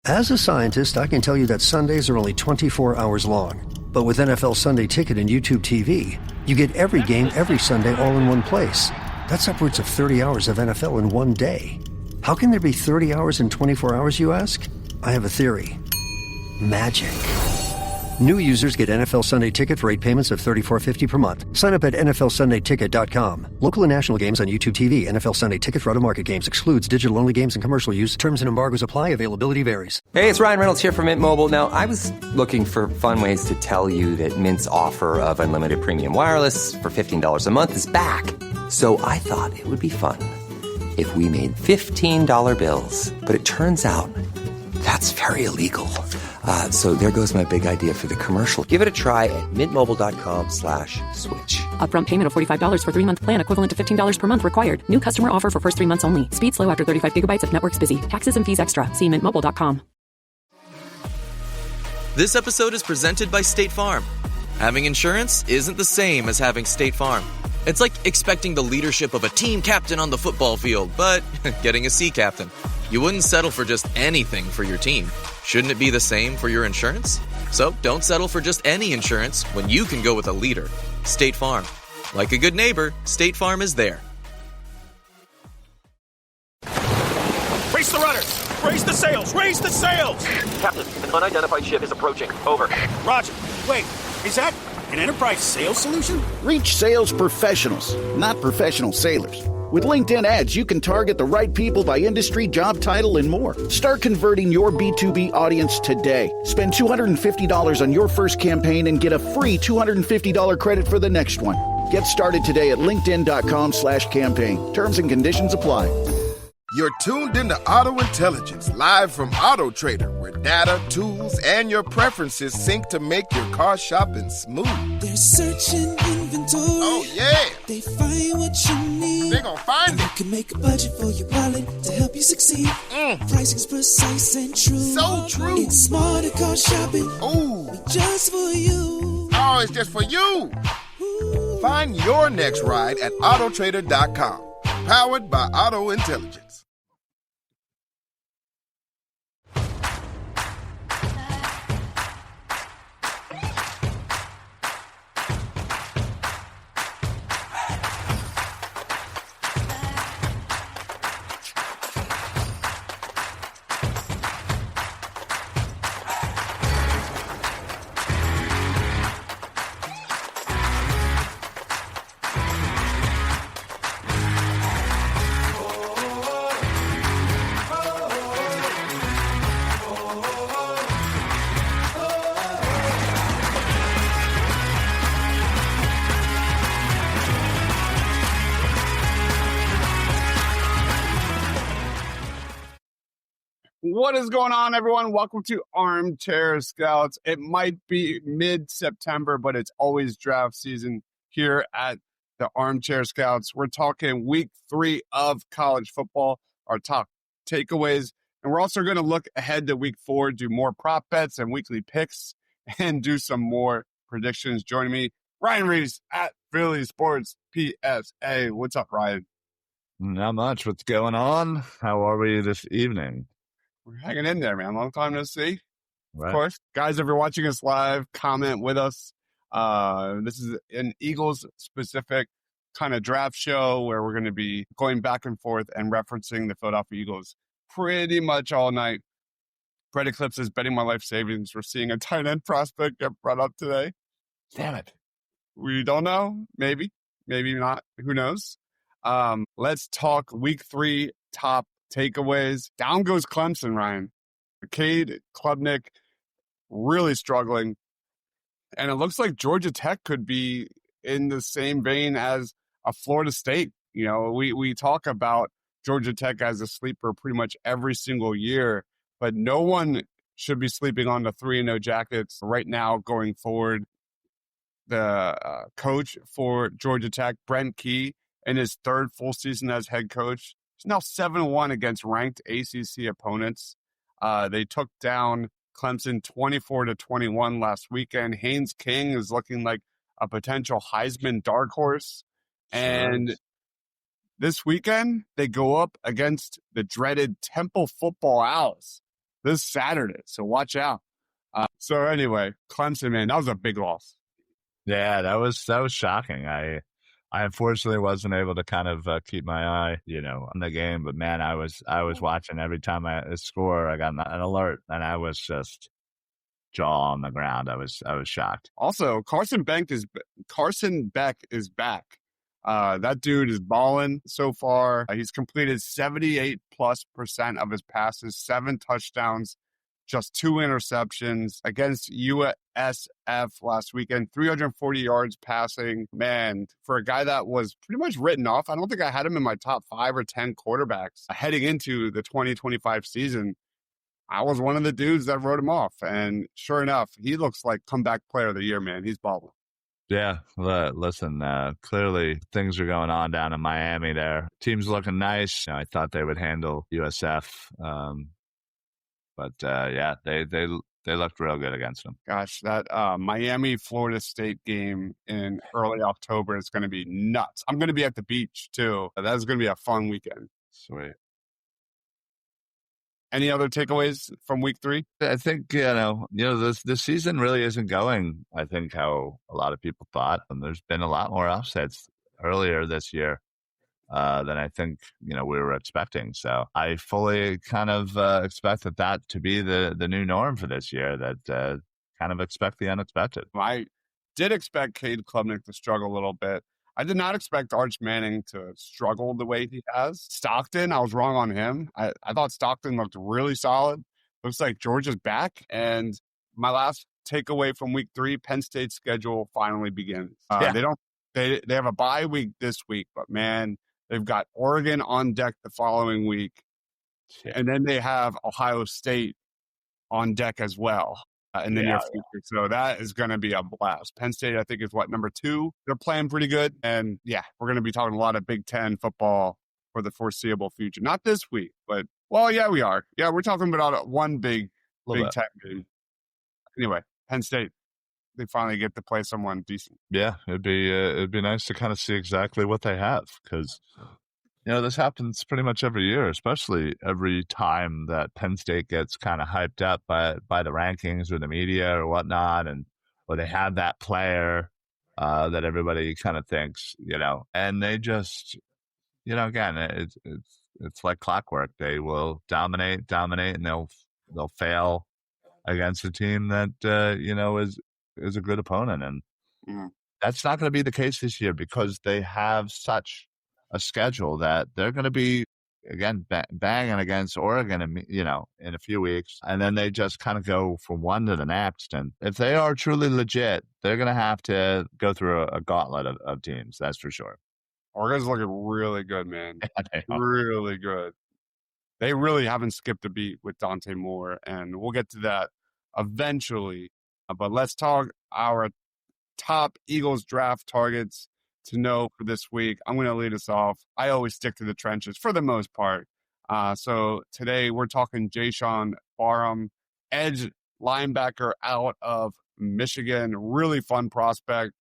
As a scientist, I can tell you that Sundays are only 24 hours long. But with NFL Sunday Ticket and YouTube TV, you get every game every Sunday all in one place. That's upwards of 30 hours of NFL in one day. How can there be 30 hours in 24 hours, you ask? I have a theory. Magic. New users get NFL Sunday Ticket for 8 payments of $34.50 per month. Sign up at NFLSundayTicket.com. Local and national games on YouTube TV. NFL Sunday Ticket for other market games. Excludes digital-only games and commercial use. Terms and embargoes apply. Availability varies. Hey, it's Ryan Reynolds here from Mint Mobile. Now, I was looking for fun ways to tell you that Mint's offer of unlimited premium wireless for $15 a month is back. So I thought it would be fun if we made $15 bills. But it turns out that's very illegal. So there goes my big idea for the commercial. Give it a try at mintmobile.com/switch. Upfront payment of $45 for 3-month plan, equivalent to $15 per month required. New customer offer for first 3 months only. Speed slow after 35 gigabytes if network's busy. Taxes and fees extra. See mintmobile.com. This episode is presented by State Farm. Having insurance isn't the same as having State Farm. It's like expecting the leadership of a team captain on the football field, but getting a sea captain. You wouldn't settle for just anything for your team. Shouldn't it be the same for your insurance? So don't settle for just any insurance when you can go with a leader. State Farm. Like a good neighbor, State Farm is there. Raise the rudders! Raise the sails! Raise the sails! Captain, an unidentified ship is approaching. Over. Roger. Wait, is that an Enterprise sales solution? Reach sales professionals, not professional sailors. With LinkedIn ads, you can target the right people by industry, job title, and more. Start converting your B2B audience today. Spend $250 on your first campaign and get a free $250 credit for the next one. Get started today at linkedin.com/campaign. Terms and conditions apply. You're tuned into Auto Intelligence, live from Auto Trader, where data, tools, and your preferences sync to make your car shopping smooth. They're searching inventory. Oh, yeah. They find what you need. They're gonna find it. You can make a budget for your wallet to help you succeed. Pricing's precise and true. So true. It's smarter car shopping. Ooh. Just for you. Oh, it's just for you. Ooh. Find your next ride at autotrader.com. Powered by Auto Intelligence. What is going on, everyone? Welcome to Armchair Scouts. It might be mid-September, but it's always draft season here at the Armchair Scouts. We're talking week 3 of college football, our top takeaways, and we're also going to look ahead to week 4, do more prop bets and weekly picks, and do some more predictions. Joining me, Ryan Reese at Philly Sports PSA. What's up, Ryan? Not much. What's going on? How are we this evening? We're hanging in there, man. Long time no see. Right. Of course. Guys, if you're watching us live, comment with us. This is an Eagles-specific kind of draft show where we're going to be going back and forth and referencing the Philadelphia Eagles pretty much all night. Brett Eclipse is betting my life savings. We're seeing a tight end prospect get brought up today. Damn it. We don't know. Maybe. Maybe not. Who knows? Let's talk week 3 top takeaways. Down goes Clemson, Ryan. Cade Klubnik really struggling. And it looks like Georgia Tech could be in the same vein as a Florida State. You know, we talk about Georgia Tech as a sleeper pretty much every single year, but no one should be sleeping on the 3-0 Jackets right now going forward. The coach for Georgia Tech, Brent Key, in his 3rd full season as head coach, he's now 7-1 against ranked ACC opponents. They took down Clemson 24-21 last weekend. Haynes King is looking like a potential Heisman dark horse. And this weekend, they go up against the dreaded Temple Football Owls. this Saturday. So watch out. So anyway, Clemson, man, that was a big loss. Yeah, that was shocking. I unfortunately wasn't able to kind of keep my eye, on the game. But man, I was watching every time I score. I got an alert, and I was just jaw on the ground. I was shocked. Also, Carson Beck is back. That dude is balling so far. He's completed 78+% of his passes, 7 touchdowns, just 2 interceptions against USF last weekend, 340 yards passing. Man, for a guy that was pretty much written off, I don't think I had him in my top 5 or 10 quarterbacks heading into the 2025 season. I was one of the dudes that wrote him off. And sure enough, he looks like comeback player of the year, man. He's balling. Yeah, listen, clearly things are going on down in Miami there. Team's looking nice. I thought they would handle USF. But yeah, they looked real good against them. Gosh, that Miami-Florida State game in early October is going to be nuts. I'm going to be at the beach, too. That's going to be a fun weekend. Sweet. Any other takeaways from week 3? I think, this season really isn't going, I think, how a lot of people thought. And there's been a lot more upsets earlier this year than I think, we were expecting. So I fully kind of expect that to be the new norm for this year, that kind of expect the unexpected. I did expect Cade Klubnik to struggle a little bit. I did not expect Arch Manning to struggle the way he has. Stockton, I was wrong on him. I thought Stockton looked really solid. Looks like Georgia's back. And my last takeaway from week 3, Penn State's schedule finally begins. They have a bye week this week, but man, they've got Oregon on deck the following week. Yeah. And then they have Ohio State on deck as well. In the near future. So that is going to be a blast. Penn State, I think, is number 2. They're playing pretty good. And yeah, we're going to be talking a lot of Big Ten football for the foreseeable future. Not this week, but, well, yeah, we are. Yeah, we're talking about one Big Ten game. Anyway, Penn State, they finally get to play someone decent. Yeah, it'd be nice to kind of see exactly what they have, because this happens pretty much every year, especially every time that Penn State gets kind of hyped up by the rankings or the media or whatnot, or they have that player that everybody kind of thinks, and they just, again, it's like clockwork. They will dominate, and they'll fail against a team that is a good opponent, and that's not going to be the case this year, because they have such a schedule that they're going to be, again, banging against Oregon in a few weeks, and then they just kind of go from one to the next. And if they are truly legit, they're going to have to go through a gauntlet of teams. That's for sure. Oregon's looking really good, man. Really good. They really haven't skipped a beat with Dante Moore, and we'll get to that eventually. But let's talk our top Eagles draft targets to know for this week. I'm going to lead us off. I always stick to the trenches for the most part. So today we're talking Jayshon Barham, edge linebacker out of Michigan. Really fun prospect.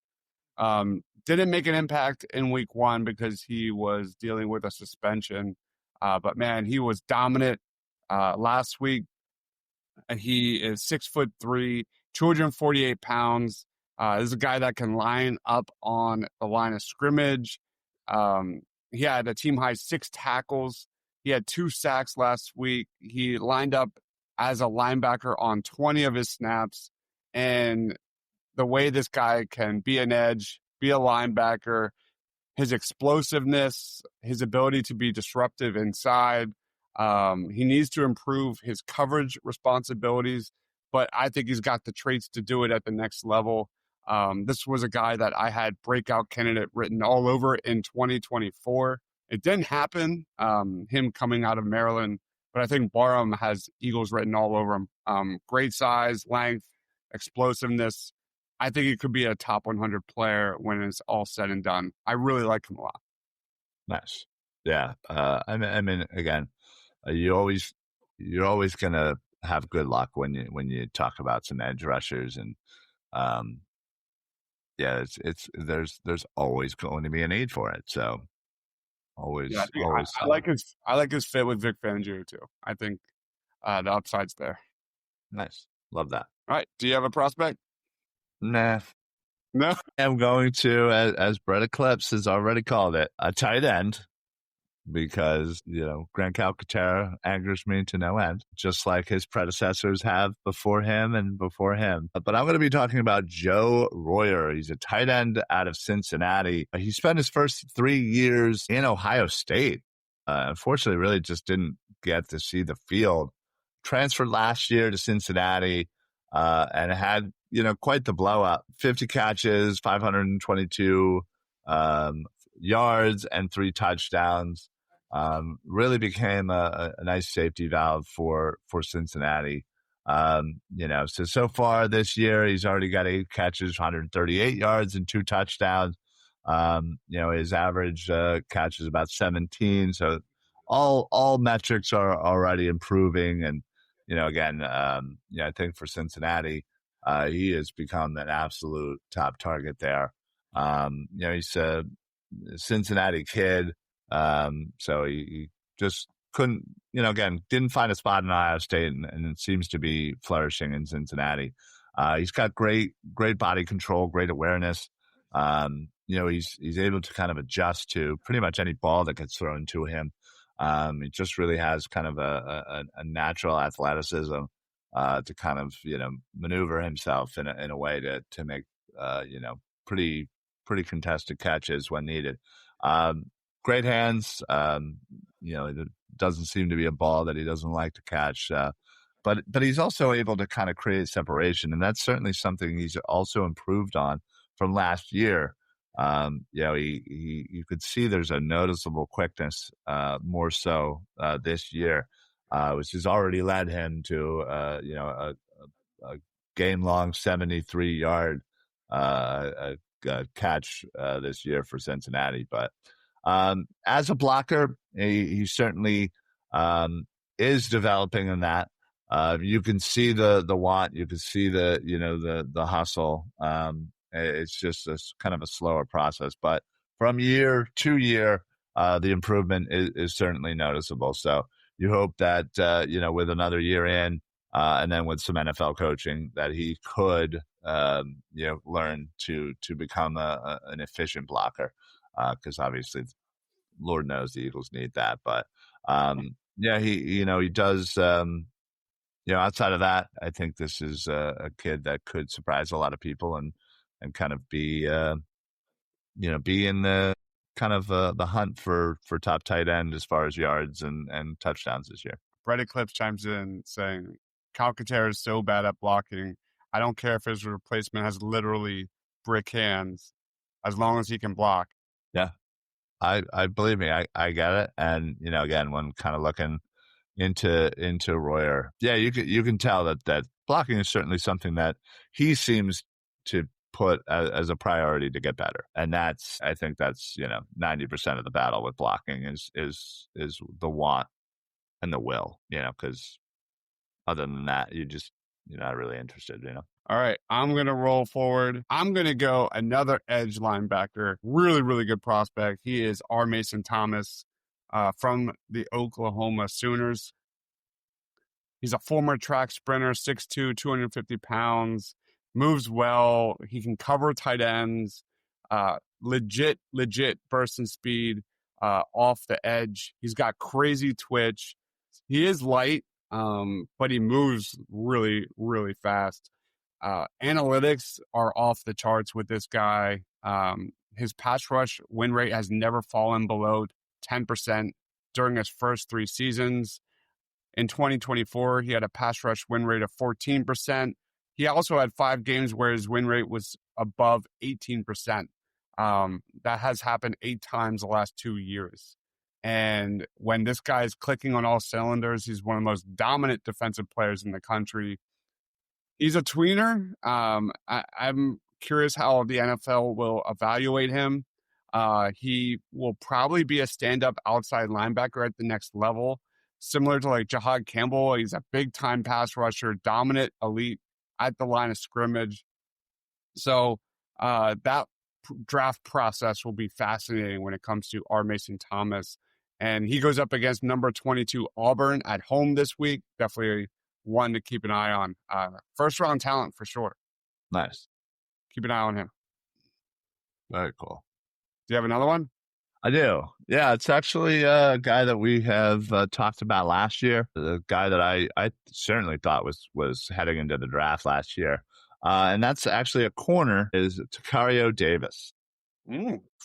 Didn't make an impact in week 1 because he was dealing with a suspension. But man, he was dominant last week. He is 6'3", 248 pounds. This is a guy that can line up on the line of scrimmage. He had a team high 6 tackles. He had 2 sacks last week. He lined up as a linebacker on 20 of his snaps. And the way this guy can be an edge, be a linebacker, his explosiveness, his ability to be disruptive inside. He needs to improve his coverage responsibilities, but I think he's got the traits to do it at the next level. This was a guy that I had breakout candidate written all over in 2024. It didn't happen, him coming out of Maryland, but I think Barham has Eagles written all over him. Great size, length, explosiveness. I think he could be a top 100 player when it's all said and done. I really like him a lot. Nice. Yeah. I mean, again, you're always going to have good luck when you talk about some edge rushers, and yeah, there's always going to be a need for it. So always. I like his fit with Vic Fangio too. I think The upside's there. Nice. Love that. All right. Do you have a prospect? Nah. No. I'm going to, as Brett Eclipse has already called it, a tight end. Because, Grant Calcaterra angers me to no end, just like his predecessors have before him and before him. But I'm going to be talking about Joe Royer. He's a tight end out of Cincinnati. He spent his first 3 years in Ohio State. Unfortunately, really just didn't get to see the field. Transferred last year to Cincinnati and had, quite the blow up. 50 catches, 522 yards, and 3 touchdowns. Really became a nice safety valve for Cincinnati. So far this year, he's already got 8 catches, 138 yards, and 2 touchdowns. His average catch is about 17. So all metrics are already improving. And, again, I think for Cincinnati, he has become an absolute top target there. He's a Cincinnati kid. So he just couldn't, again, didn't find a spot in Ohio State and it seems to be flourishing in Cincinnati. He's got great body control, great awareness. He's able to kind of adjust to pretty much any ball that gets thrown to him. He just really has kind of a natural athleticism, to kind of, maneuver himself in a way to make, pretty contested catches when needed. Great hands. It doesn't seem to be a ball that he doesn't like to catch. But he's also able to kind of create separation, and that's certainly something he's also improved on from last year. You could see there's a noticeable quickness, more so this year, which has already led him to a game-long 73-yard catch this year for Cincinnati, but. As a blocker, he certainly is developing in that. You can see the want, you can see the hustle. It's just kind of a slower process, but from year to year, the improvement is certainly noticeable. So you hope that with another year in, and then with some NFL coaching, that he could learn to become an efficient blocker. Because obviously, Lord knows the Eagles need that. But he does. Outside of that, I think this is a kid that could surprise a lot of people and kind of be in the kind of the hunt for top tight end as far as yards and touchdowns this year. Brett Eclipse chimes in saying, Calcaterra is so bad at blocking. I don't care if his replacement has literally brick hands, as long as he can block. Yeah, I believe me, I get it. And, again, when kind of looking into Royer, yeah, you can tell that blocking is certainly something that he seems to put as a priority to get better. And I think that's 90% of the battle with blocking is the want and the will, because other than that, you're not really interested, All right, I'm going to roll forward. I'm going to go another edge linebacker. Really, really good prospect. He is Mason Thomas from the Oklahoma Sooners. He's a former track sprinter, 6'2", 250 pounds, moves well. He can cover tight ends, legit burst and speed off the edge. He's got crazy twitch. He is light, but he moves really, really fast. Analytics are off the charts with this guy. His pass rush win rate has never fallen below 10% during his first 3 seasons. In 2024, he had a pass rush win rate of 14%. He also had 5 games where his win rate was above 18%. That has happened 8 times the last 2 years. And when this guy is clicking on all cylinders, he's one of the most dominant defensive players in the country. He's a tweener. I'm curious how the NFL will evaluate him. He will probably be a stand-up outside linebacker at the next level, similar to like Jahad Campbell. He's a big-time pass rusher, dominant, elite at the line of scrimmage. So that draft process will be fascinating when it comes to Mason Thomas. And he goes up against number 22 Auburn at home this week. Definitely one to keep an eye on. First round talent for sure. Nice. Keep an eye on him. Very cool. Do you have another one? I do. Yeah, it's actually a guy that we have talked about last year. The guy that I certainly thought was heading into the draft last year. And that's actually a corner, is Takario Davis.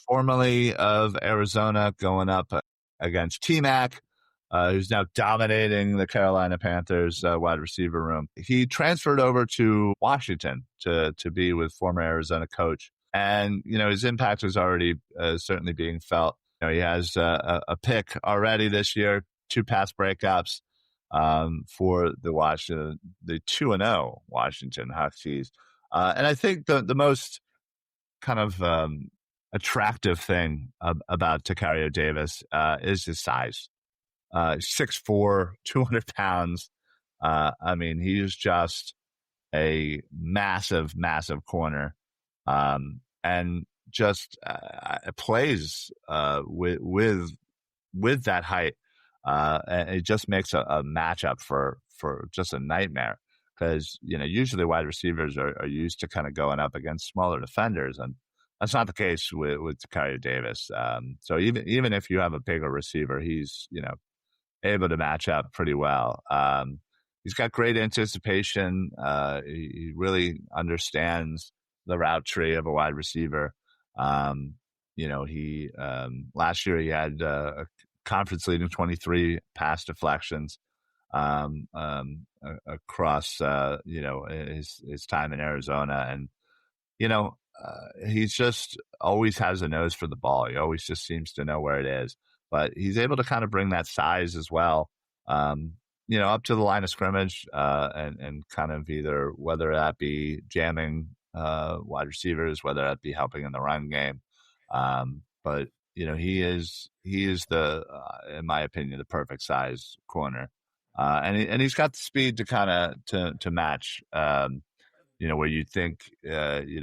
Formerly of Arizona, going up against T-Mac, who's now dominating the Carolina Panthers wide receiver room. He transferred over to Washington to be with former Arizona coach. And, his impact was already certainly being felt. He has a pick already this year, 2 pass breakups for the 2-0 Washington Huskies. And I think the most kind of attractive thing about Takario Davis is his size. 6'4", 200 pounds. He is just a massive, massive corner. And just plays with that height. And it just makes a matchup for just a nightmare, because, usually wide receivers are used to kind of going up against smaller defenders, and that's not the case with Takario Davis. So even if you have a bigger receiver, he's, able to match up pretty well. He's got great anticipation. He really understands the route tree of a wide receiver. He last year he had a conference leading 23 pass deflections across his time in Arizona, and he's just always has a nose for the ball. He always just seems to know where it is, but he's able to kind of bring that size as well. Up to the line of scrimmage, and kind of either whether that be jamming wide receivers, whether that be helping in the run game. But he is the in my opinion, the perfect size corner. And he's got the speed to kind of to match, where you think,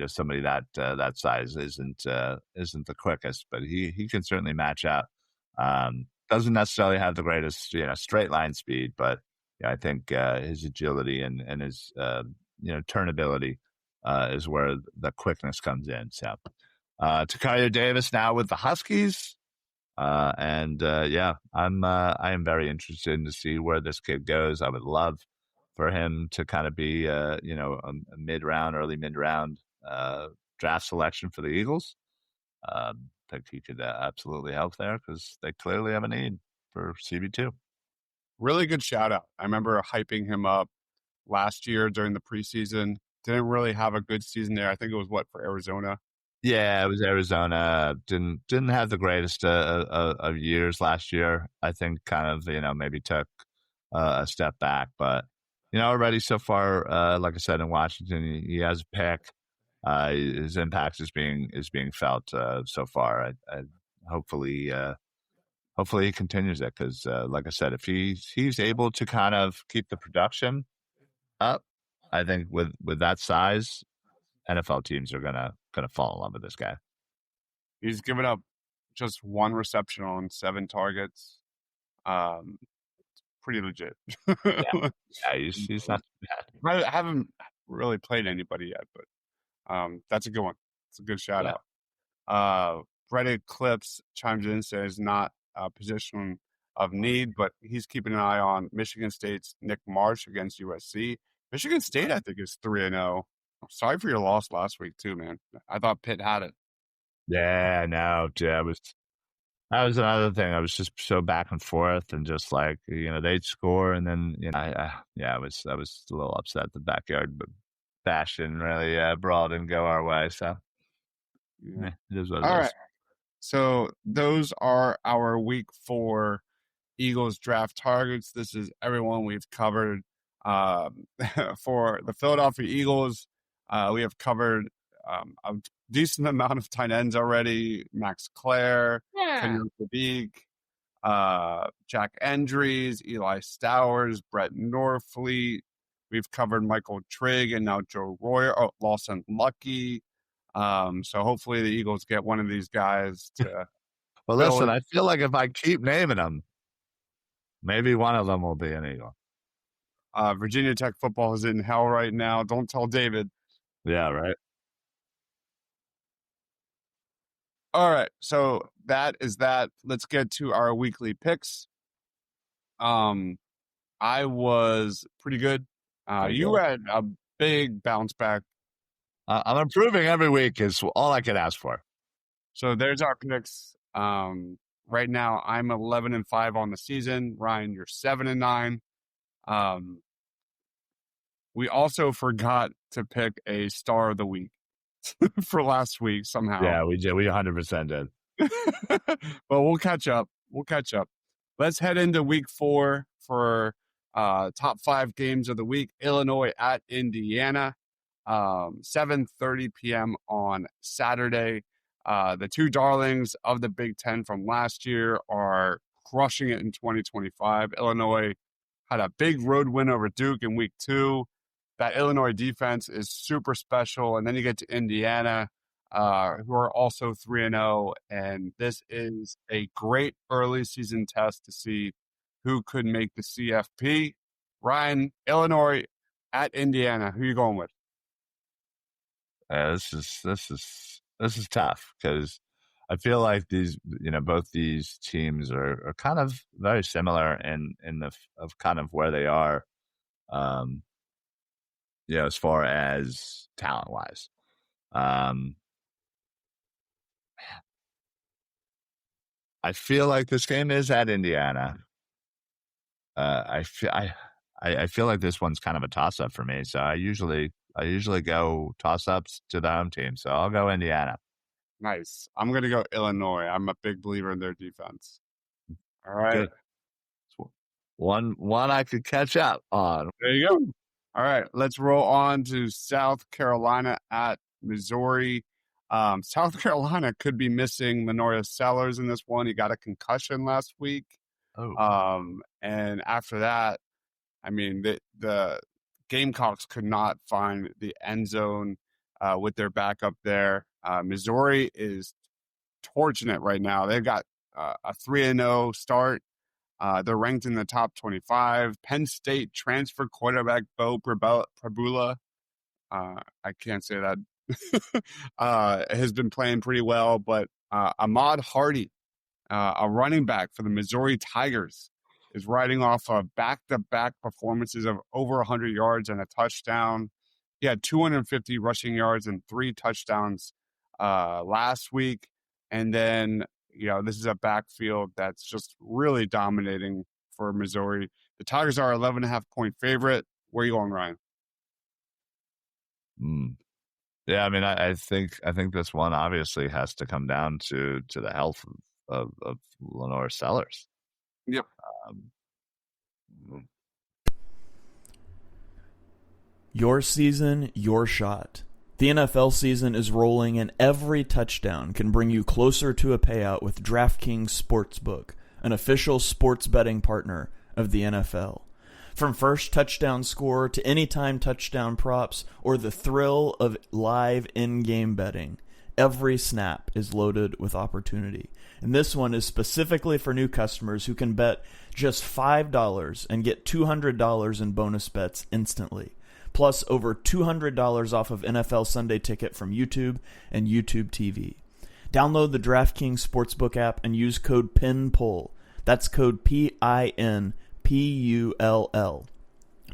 somebody that size isn't the quickest, but he can certainly match out. Doesn't necessarily have the greatest, straight line speed, but I think his agility and his, turnability is where the quickness comes in. So Takario Davis now with the Huskies. I am very interested to see where this kid goes. I would love for him to kind of be, a early mid-round draft selection for the Eagles. I think he could absolutely help there, because they clearly have a need for CB2. Really good shout out. I remember hyping him up last year during the preseason. Didn't really have a good season there. I think it was for Arizona. Yeah, it was Arizona. Didn't have the greatest of years last year. I think kind of, maybe took a step back, but already so far, like I said, in Washington, he has a pick. His impact is being felt so far. Hopefully he continues it, because like I said, if he's able to kind of keep the production up, I think with that size, NFL teams are gonna fall in love with this guy. He's given up just 1 reception on 7 targets. Pretty legit. He's not bad. I haven't really played anybody yet, but that's a good one. It's a good shout out. Brett Eclipse chimes in, says not a position of need, but he's keeping an eye on Michigan State's Nick Marsh against USC. Michigan State, I think, is 3-0. Sorry for your loss last week too, man. I thought Pitt had it. Yeah, no, that was another thing. I was just so back and forth, and just like, they'd score, and then I was a little upset. The backyard bash didn't really brawl didn't go our way. So it is what it is. All right. So those are our week 4 Eagles draft targets. This is everyone we've covered. For the Philadelphia Eagles, we have covered a decent amount of tight ends already. Max Clare, Kenyon Sadiq, Jack Endries, Eli Stowers, Brett Norfleet. We've covered Michael Trigg and now Joe Royer, Lawson Lucky. So hopefully the Eagles get one of these guys to But listen, I feel like if I keep naming them, maybe one of them will be an Eagle. Virginia Tech football is in hell right now. Don't tell David. Yeah, right. All right, so that is that. Let's get to our weekly picks. I was pretty good. You had a big bounce back. I'm improving every week is all I can ask for. So there's our picks. Right now I'm 11-5 on the season. Ryan, you're 7-9. We also forgot to pick a star of the week for last week somehow. Yeah, we did. We 100% did. But we'll catch up. Let's head into week 4 for top 5 games of the week. Illinois at Indiana, 7:30 p.m. on Saturday. The two darlings of the Big Ten from last year are crushing it in 2025. Illinois had a big road win over Duke in week 2. That Illinois defense is super special. And then you get to Indiana, who are also 3-0. And this is a great early season test to see who could make the CFP. Ryan, Illinois at Indiana. Who are you going with? This is tough because I feel like both these teams are kind of very similar in the of kind of where they are, as far as talent wise. I feel like this game is at Indiana. I feel like this one's kind of a toss up for me. So I usually go toss ups to the home team. So I'll go Indiana. Nice. I'm going to go Illinois. I'm a big believer in their defense. All right. Good. One I could catch up on. There you go. All right. Let's roll on to South Carolina at Missouri. South Carolina could be missing Manoria Sellers in this one. He got a concussion last week. Oh. And after that, I mean, the Gamecocks could not find the end zone with their backup there. Missouri is torching it right now. They've got a 3-0 start. They're ranked in the top 25. Penn State transfer quarterback Bo Prabula, I can't say that, has been playing pretty well. But Ahmad Hardy, a running back for the Missouri Tigers, is riding off of back-to-back performances of over 100 yards and a touchdown. He had 250 rushing yards and 3 touchdowns last week. And then, this is a backfield that's just really dominating for Missouri. The Tigers are 11.5-point favorite. Where are you going, Ryan? Yeah, I mean, I think this one obviously has to come down to the health of Lenore Sellers. Yep. Your season, your shot. The NFL season is rolling, and every touchdown can bring you closer to a payout with DraftKings Sportsbook, an official sports betting partner of the NFL. From first touchdown score to anytime touchdown props or the thrill of live in-game betting, every snap is loaded with opportunity. And this one is specifically for new customers who can bet just $5 and get $200 in bonus bets instantly. Plus over $200 off of NFL Sunday Ticket from YouTube and YouTube TV. Download the DraftKings Sportsbook app and use code PINPULL. That's code PINPULL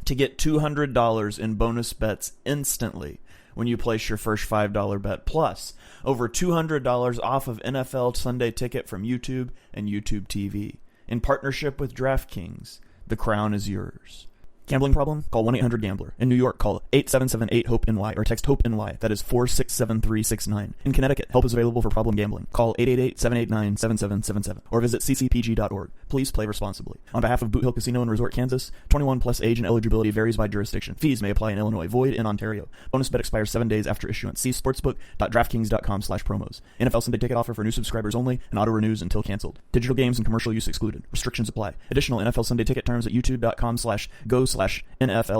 to get $200 in bonus bets instantly when you place your first $5 bet. Plus over $200 off of NFL Sunday Ticket from YouTube and YouTube TV. In partnership with DraftKings, the crown is yours. Gambling problem? Call 1-800-GAMBLER. In New York, call 8778-HOPE-NY or text HOPE-NY. That is 467-369. In Connecticut, help is available for problem gambling. Call 888-789-7777 or visit ccpg.org. Please play responsibly. On behalf of Boot Hill Casino and Resort, Kansas, 21 plus age and eligibility varies by jurisdiction. Fees may apply in Illinois. Void in Ontario. Bonus bet expires 7 days after issuance. See sportsbook.draftkings.com/promos. NFL Sunday Ticket offer for new subscribers only and auto renews until canceled. Digital games and commercial use excluded. Restrictions apply. Additional NFL Sunday Ticket terms at youtube.com/go/NFL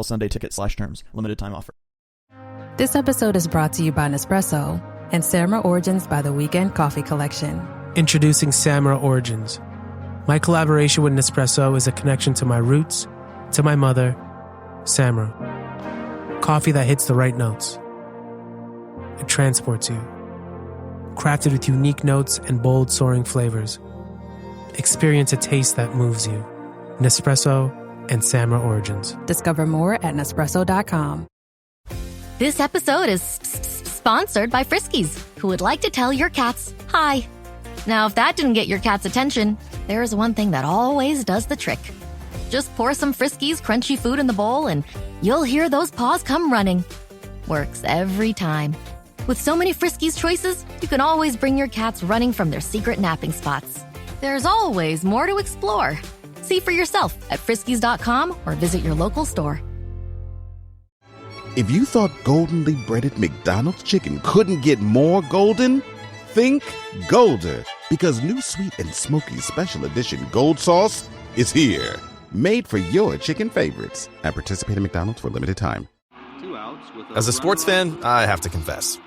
Sunday Ticket/terms. Limited time offer. This episode is brought to you by Nespresso and Cerma Origins by the Weekend Coffee Collection. Introducing Samra Origins. My collaboration with Nespresso is a connection to my roots, to my mother, Samra. Coffee that hits the right notes. It transports you. Crafted with unique notes and bold, soaring flavors. Experience a taste that moves you. Nespresso and Samra Origins. Discover more at Nespresso.com. This episode is sponsored by Friskies, who would like to tell your cats hi. Now, if that didn't get your cat's attention, there is one thing that always does the trick. Just pour some Friskies crunchy food in the bowl and you'll hear those paws come running. Works every time. With so many Friskies choices, you can always bring your cats running from their secret napping spots. There's always more to explore. See for yourself at Friskies.com or visit your local store. If you thought goldenly breaded McDonald's chicken couldn't get more golden, think Golder. Because new sweet and smoky special edition gold sauce is here. Made for your chicken favorites. At participating McDonald's for a limited time. As a sports fan, I have to confess.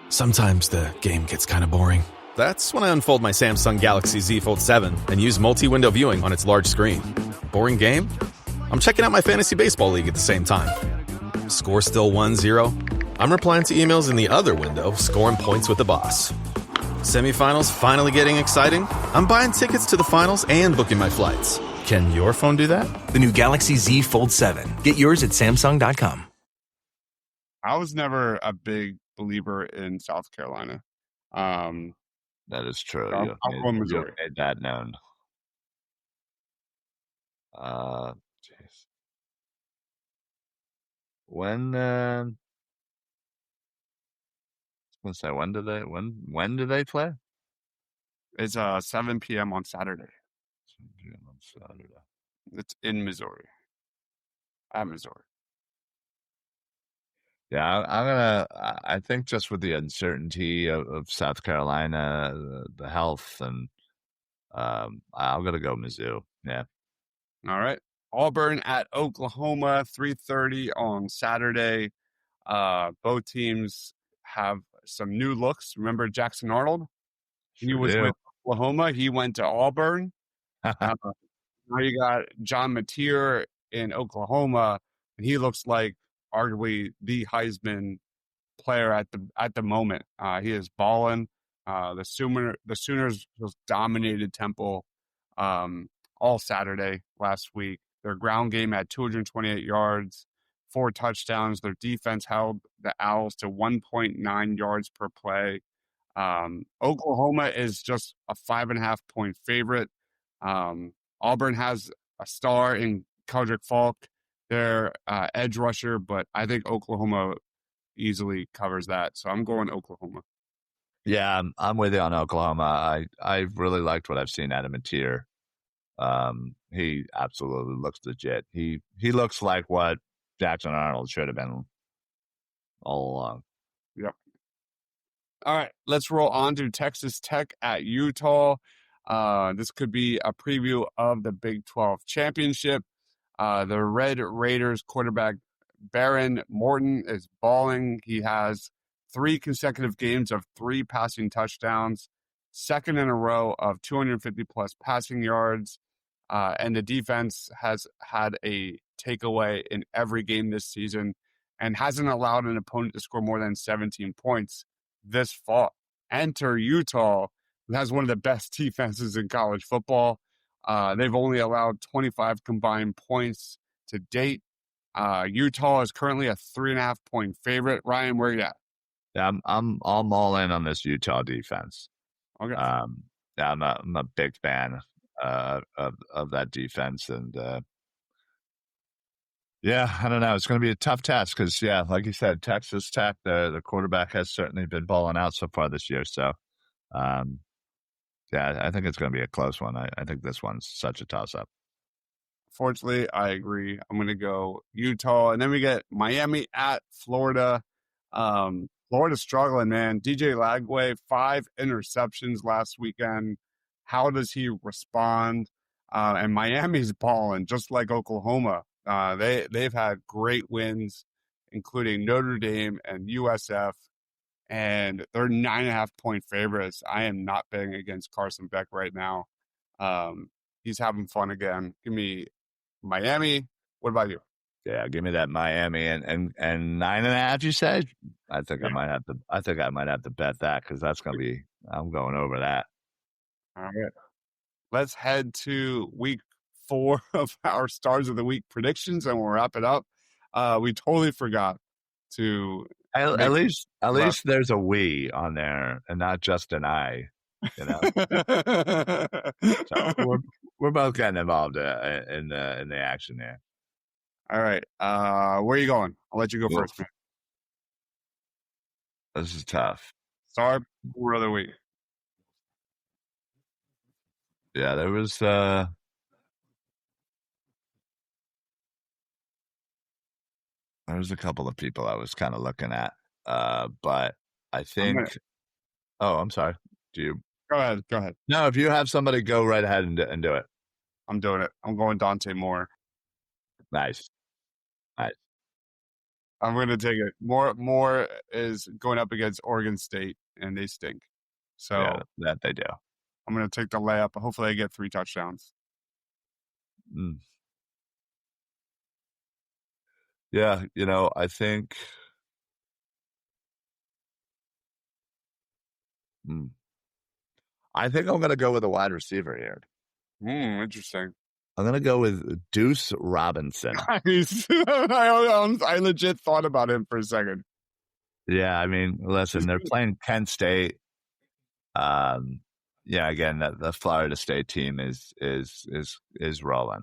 Sometimes the game gets kind of boring. That's when I unfold my Samsung Galaxy Z Fold 7 and use multi-window viewing on its large screen. Boring game? I'm checking out my fantasy baseball league at the same time. Score still 1-0? I'm replying to emails in the other window, scoring points with the boss. Semifinals finally getting exciting? I'm buying tickets to the finals and booking my flights. Can your phone do that? The new Galaxy Z Fold 7. Get yours at Samsung.com. I was never a big believer in South Carolina. That is true. I'll go Missouri. Made that known. Jeez. When let's say when do they play? It's 7 p.m. on Saturday. 7 p.m. on Saturday. It's in Missouri. At Missouri. Yeah, I think just with the uncertainty of South Carolina, the health, and I'm gonna go Mizzou. Yeah. All right. Auburn at Oklahoma, 3:30 on Saturday. Both teams have some new looks. Remember Jackson Arnold? He was with Oklahoma. He went to Auburn. Now you got John Mateer in Oklahoma, and he looks like arguably the Heisman player at the moment. He is balling. The Sooners just dominated Temple all Saturday last week. Their ground game had 228 yards, 4 touchdowns. Their defense held the Owls to 1.9 yards per play. Oklahoma is just a 5.5 point favorite. Auburn has a star in Keldrick Falk, their edge rusher, but I think Oklahoma easily covers that. So I'm going Oklahoma. Yeah, I'm with you on Oklahoma. I really liked what I've seen out of Mateer. He absolutely looks legit. He looks like what Jackson Arnold should have been all along. Yep. All right, let's roll on to Texas Tech at Utah. This could be a preview of the Big 12 championship. The Red Raiders quarterback Baron Morton is balling. He has 3 consecutive games of 3 passing touchdowns, second in a row of 250-plus passing yards, and the defense has had a takeaway in every game this season and hasn't allowed an opponent to score more than 17 points this fall. Enter Utah, who has one of the best defenses in college football. They've only allowed 25 combined points to date. Utah is currently a 3.5 point favorite. Ryan, where are you at? Yeah, I'm all in on this Utah defense. Okay. Yeah, I'm a big fan of that defense, and yeah, I don't know. It's going to be a tough task because, yeah, like you said, Texas Tech, the quarterback has certainly been balling out so far this year. So, yeah, I think it's going to be a close one. I think this one's such a toss-up. Fortunately, I agree. I'm going to go Utah. And then we get Miami at Florida. Florida's struggling, man. DJ Lagway, 5 interceptions last weekend. How does he respond? And Miami's balling, just like Oklahoma. They've had great wins, including Notre Dame and USF. and they're 9.5-point favorites. I am not betting against Carson Beck right now. He's having fun again. Give me Miami. What about you? Yeah, give me that Miami and 9.5. You said? I think I might have to. I think I might have to bet that because that's gonna be. I'm going over that. All right. Let's head to week 4 of our Stars of the Week predictions, and we'll wrap it up. We totally forgot to. At least there's a we on there and not just an I. You know, so we're both getting involved in the action there. All right, where are you going? I'll let you go first, man. This is tough. Star of the week. Yeah, there was a couple of people I was kind of looking at, but I think. Oh, I'm sorry. Do you? Go ahead. No, if you have somebody, go right ahead and do it. I'm doing it. I'm going Dante Moore. Nice. I'm going to take it. Moore is going up against Oregon State, and they stink. So yeah, that they do. I'm going to take the layup. Hopefully, I get 3 touchdowns. Yeah, I think. I think I'm going to go with a wide receiver here. Interesting. I'm going to go with Deuce Robinson. I legit thought about him for a second. Yeah, I mean, listen, they're playing Penn State. Yeah, again, the Florida State team is rolling.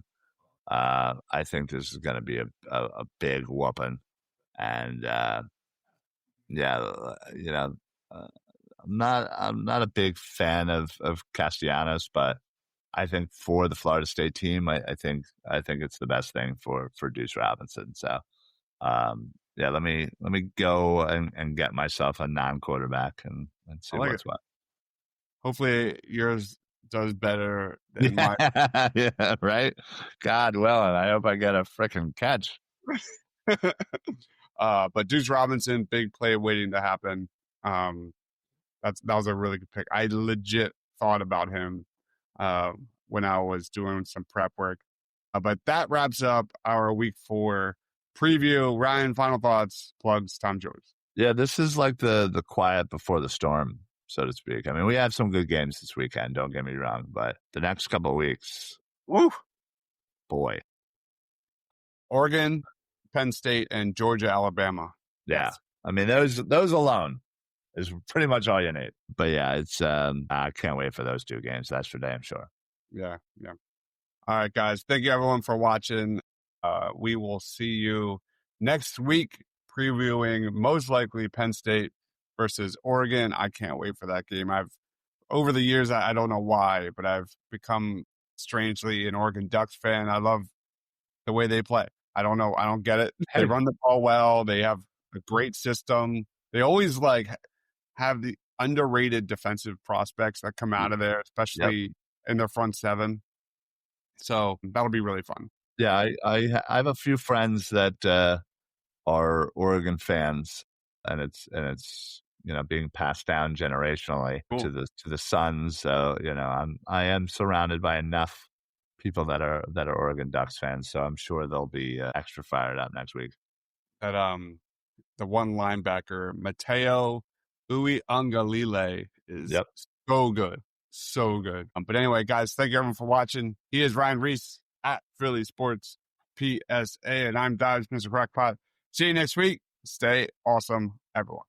I think this is going to be a big whooping, and I'm not a big fan of Castellanos, but I think for the Florida State team, I think it's the best thing for Deuce Robinson. So, let me go and get myself a non-quarterback and see what's what. Hopefully yours does better than mine. Yeah, right? God willing, I hope I get a freaking catch. But Deuce Robinson, big play waiting to happen. That was a really good pick. I legit thought about him when I was doing some prep work. But that wraps up our week 4 preview. Ryan, final thoughts, plugs, Tom Jones. Yeah, this is like the quiet before the storm, so to speak. I mean, we have some good games this weekend, don't get me wrong, but the next couple of weeks, woo, boy. Oregon, Penn State, and Georgia, Alabama. Yeah. Yes. I mean, those alone is pretty much all you need. But yeah, it's I can't wait for those 2 games. That's for damn sure. Yeah. All right, guys. Thank you, everyone, for watching. We will see you next week previewing most likely Penn State versus Oregon. I can't wait for that game. Over the years, I don't know why, but I've become strangely an Oregon Ducks fan. I love the way they play. I don't know. I don't get it. They run the ball well. They have a great system. They always have the underrated defensive prospects that come out of there, especially in their front 7. So that'll be really fun. Yeah, I have a few friends that are Oregon fans, and it's being passed down generationally to the sons. So I am surrounded by enough people that are Oregon Ducks fans. So I'm sure they'll be extra fired up next week. That the one linebacker Mateo Uiagalelei is so good. So good. But anyway, guys, thank you everyone for watching. He is Ryan Reese at Philly Sports PSA, and I'm Dodge, Mr. Crackpot. See you next week. Stay awesome, everyone.